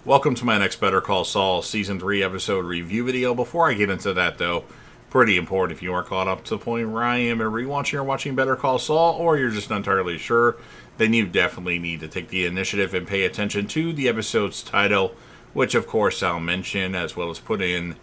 Welcome to my next Better Call Saul Season 3 episode review video. Before I get into that, though, pretty important if you aren't caught up to the point where I am and rewatching or watching Better Call Saul, or you're just not entirely sure, then you definitely need to take the initiative and pay attention to the episode's title, which of course I'll mention as well as put in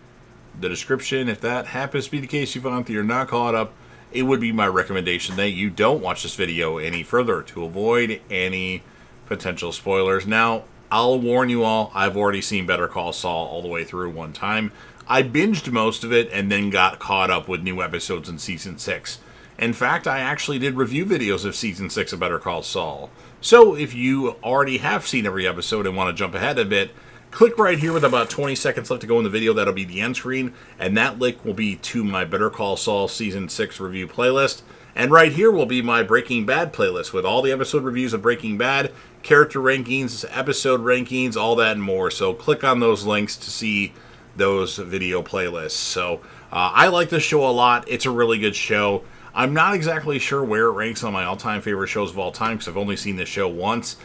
the description. If that happens to be the case, you found that you're not caught up, it would be my recommendation that you don't watch this video any further to avoid any potential spoilers. Now, I'll warn you all, I've already seen Better Call Saul all the way through one time. I binged most of it and then got caught up with new episodes in Season 6. In fact, I actually did review videos of Season 6 of Better Call Saul. So if you already have seen every episode and want to jump ahead a bit, click right here with about 20 seconds left to go in the video. That'll be the end screen, and that link will be to my Better Call Saul Season 6 review playlist. And right here will be my Breaking Bad playlist with all the episode reviews of Breaking Bad, character rankings, episode rankings, all that and more. So click on those links to see those video playlists. So I like this show a lot. It's a really good show. I'm not exactly sure where it ranks on my all-time favorite shows of all time because I've only seen this show once.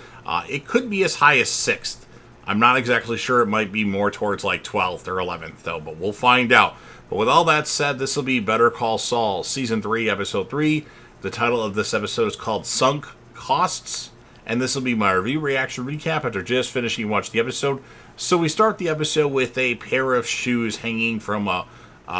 It could be as high as 6th. I'm not exactly sure. It might be more towards like 12th or 11th, though, but we'll find out. But with all that said, this will be Better Call Saul, Season 3, Episode 3. The title of this episode is called Sunk Costs, and this will be my review, reaction, recap after just finishing watching the episode. So we start the episode with a pair of shoes hanging from a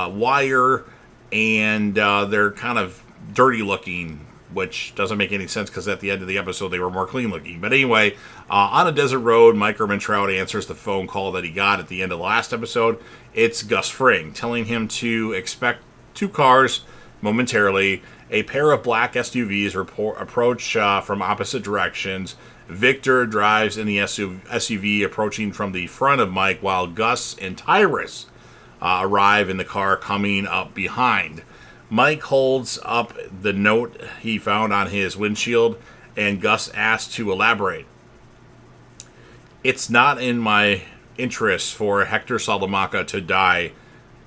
wire, and they're kind of dirty looking, which doesn't make any sense because at the end of the episode they were more clean looking. But anyway, on a desert road, Mike Ehrmantraut answers the phone call that he got at the end of the last episode. It's Gus Fring telling him to expect two cars momentarily. A pair of black SUVs approach from opposite directions. Victor drives in the SUV approaching from the front of Mike, while Gus and Tyrus arrive in the car coming up behind. Mike holds up the note he found on his windshield, and Gus asks to elaborate. It's not in my interest for Hector Salamanca to die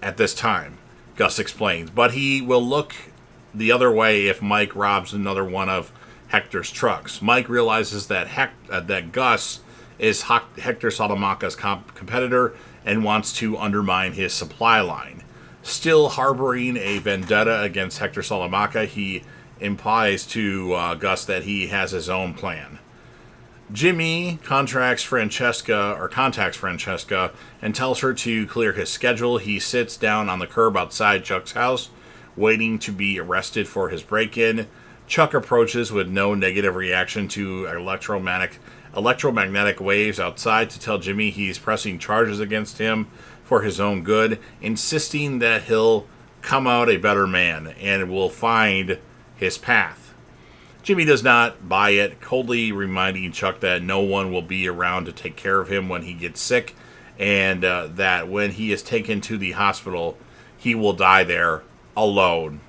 at this time, Gus explains, but he will look the other way if Mike robs another one of Hector's trucks. Mike realizes that that Gus is Hector Salamanca's competitor and wants to undermine his supply line. Still harboring a vendetta against Hector Salamanca, he implies to Gus that he has his own plan. Jimmy contacts Francesca and tells her to clear his schedule. He sits down on the curb outside Chuck's house, waiting to be arrested for his break-in. Chuck approaches with no negative reaction to electromagnetic waves outside to tell Jimmy he's pressing charges against him for his own good, insisting that he'll come out a better man and will find his path. Jimmy does not buy it, coldly reminding Chuck that no one will be around to take care of him when he gets sick, and that when he is taken to the hospital, he will die there alone.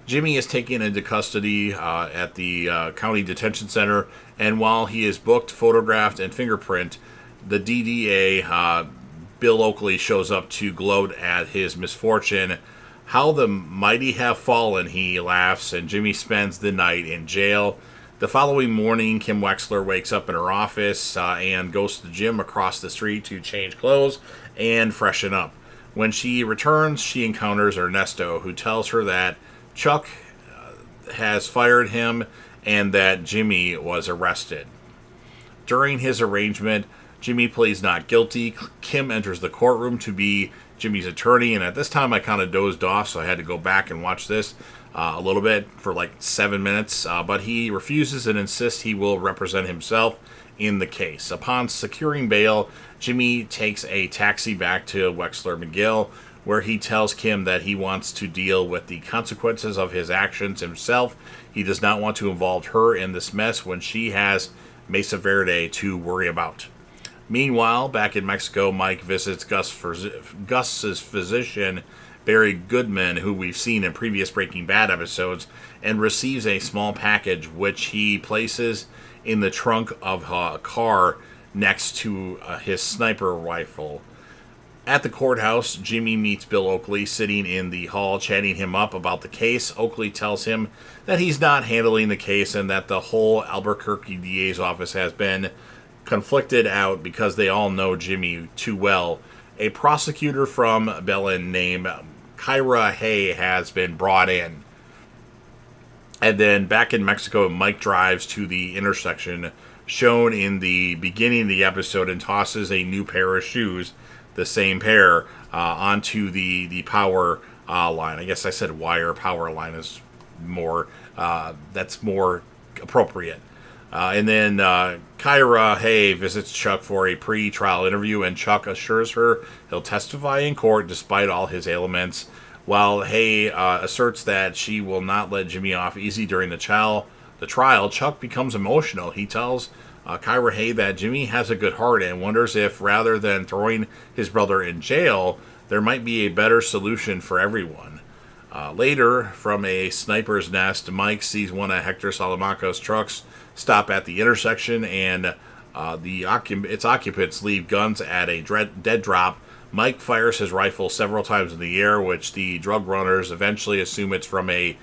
Jimmy is taken into custody at the county detention center, and while he is booked, photographed, and fingerprinted, the DDA, Bill Oakley, shows up to gloat at his misfortune. How the mighty have fallen, he laughs, and Jimmy spends the night in jail. The following morning, Kim Wexler wakes up in her office and goes to the gym across the street to change clothes and freshen up. When she returns, she encounters Ernesto, who tells her that Chuck has fired him and that Jimmy was arrested. During his arraignment, Jimmy pleads not guilty. Kim enters the courtroom to be Jimmy's attorney, and at this time I kind of dozed off, so I had to go back and watch this a little bit for like 7 minutes, but he refuses and insists he will represent himself in the case. Upon securing bail, Jimmy takes a taxi back to Wexler McGill, where he tells Kim that he wants to deal with the consequences of his actions himself. He does not want to involve her in this mess when she has Mesa Verde to worry about. Meanwhile, back in Mexico, Mike visits Gus's physician, Barry Goodman, who we've seen in previous Breaking Bad episodes, and receives a small package which he places in the trunk of a car next to his sniper rifle. At the courthouse, Jimmy meets Bill Oakley sitting in the hall, chatting him up about the case. Oakley tells him that he's not handling the case and that the whole Albuquerque DA's office has been conflicted out because they all know Jimmy too well. A prosecutor from Belen named Kyra Hay has been brought in. And then back in Mexico, Mike drives to the intersection shown in the beginning of the episode and tosses a new pair of shoes, the same pair, onto the power line. I guess I said wire. Power line is more, that's more appropriate. And then Kyra Hay visits Chuck for a pre-trial interview, and Chuck assures her he'll testify in court despite all his ailments, while Hay asserts that she will not let Jimmy off easy during the trial. Chuck becomes emotional. He tells Kyra Hay that Jimmy has a good heart and wonders if, rather than throwing his brother in jail, there might be a better solution for everyone. Later, from a sniper's nest, Mike sees one of Hector Salamaco's trucks stop at the intersection, and its occupants leave guns at a dead drop. Mike fires his rifle several times in the air, which the drug runners eventually assume it's from a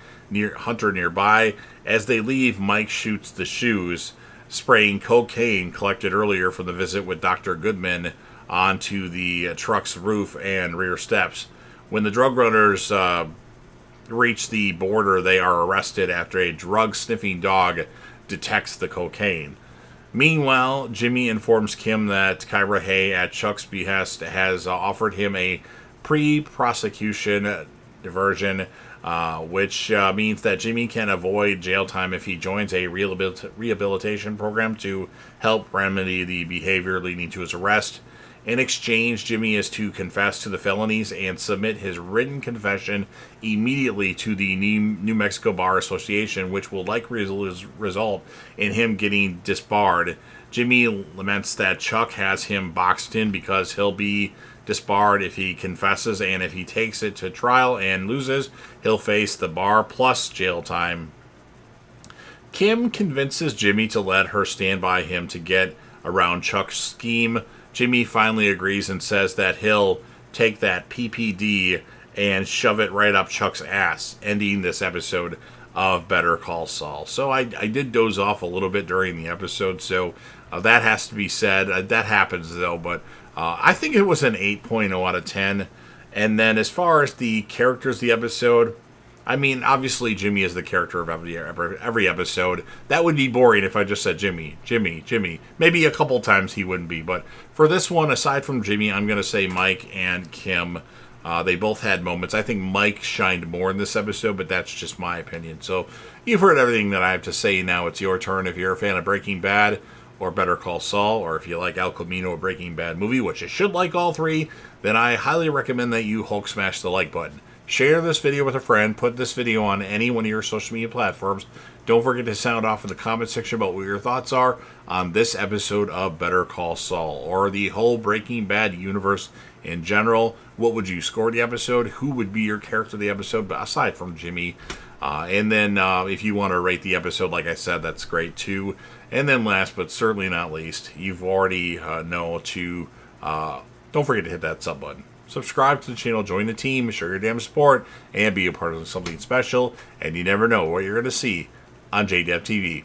hunter nearby. As they leave, Mike shoots the shoes, spraying cocaine collected earlier from the visit with Dr. Goodman onto the truck's roof and rear steps. When the drug runners reach the border, they are arrested after a drug-sniffing dog detects the cocaine. Meanwhile, Jimmy informs Kim that Kyra Hay, at Chuck's behest, has offered him a pre-prosecution diversion, which means that Jimmy can avoid jail time if he joins a rehabilitation program to help remedy the behavior leading to his arrest. In exchange, Jimmy is to confess to the felonies and submit his written confession immediately to the New Mexico Bar Association, which will likely result in him getting disbarred. Jimmy laments that Chuck has him boxed in because he'll be disbarred if he confesses, and if he takes it to trial and loses, he'll face the bar plus jail time. Kim convinces Jimmy to let her stand by him to get around Chuck's scheme. Jimmy finally agrees and says that he'll take that PPD and shove it right up Chuck's ass, ending this episode of Better Call Saul. So I did doze off a little bit during the episode, so that has to be said. That happens, though, but I think it was an 8.0 out of 10. And then as far as the characters of the episode, I mean, obviously Jimmy is the character of every episode. That would be boring if I just said Jimmy. Maybe a couple times he wouldn't be, but for this one, aside from Jimmy, I'm going to say Mike and Kim. They both had moments. I think Mike shined more in this episode, but that's just my opinion. So you've heard everything that I have to say. Now it's your turn. If you're a fan of Breaking Bad or Better Call Saul, or if you like El Camino, a Breaking Bad movie, which you should like all three, then I highly recommend that you Hulk smash the like button. Share this video with a friend. Put this video on any one of your social media platforms. Don't forget to sound off in the comment section about what your thoughts are on this episode of Better Call Saul, or the whole Breaking Bad universe in general. What would you score the episode? Who would be your character of the episode, aside from Jimmy? And then if you want to rate the episode, like I said, that's great too. And then last but certainly not least, you've already know to don't forget to hit that sub button. Subscribe to the channel, join the team, show your damn support, and be a part of something special. And you never know what you're going to see on JDF TV.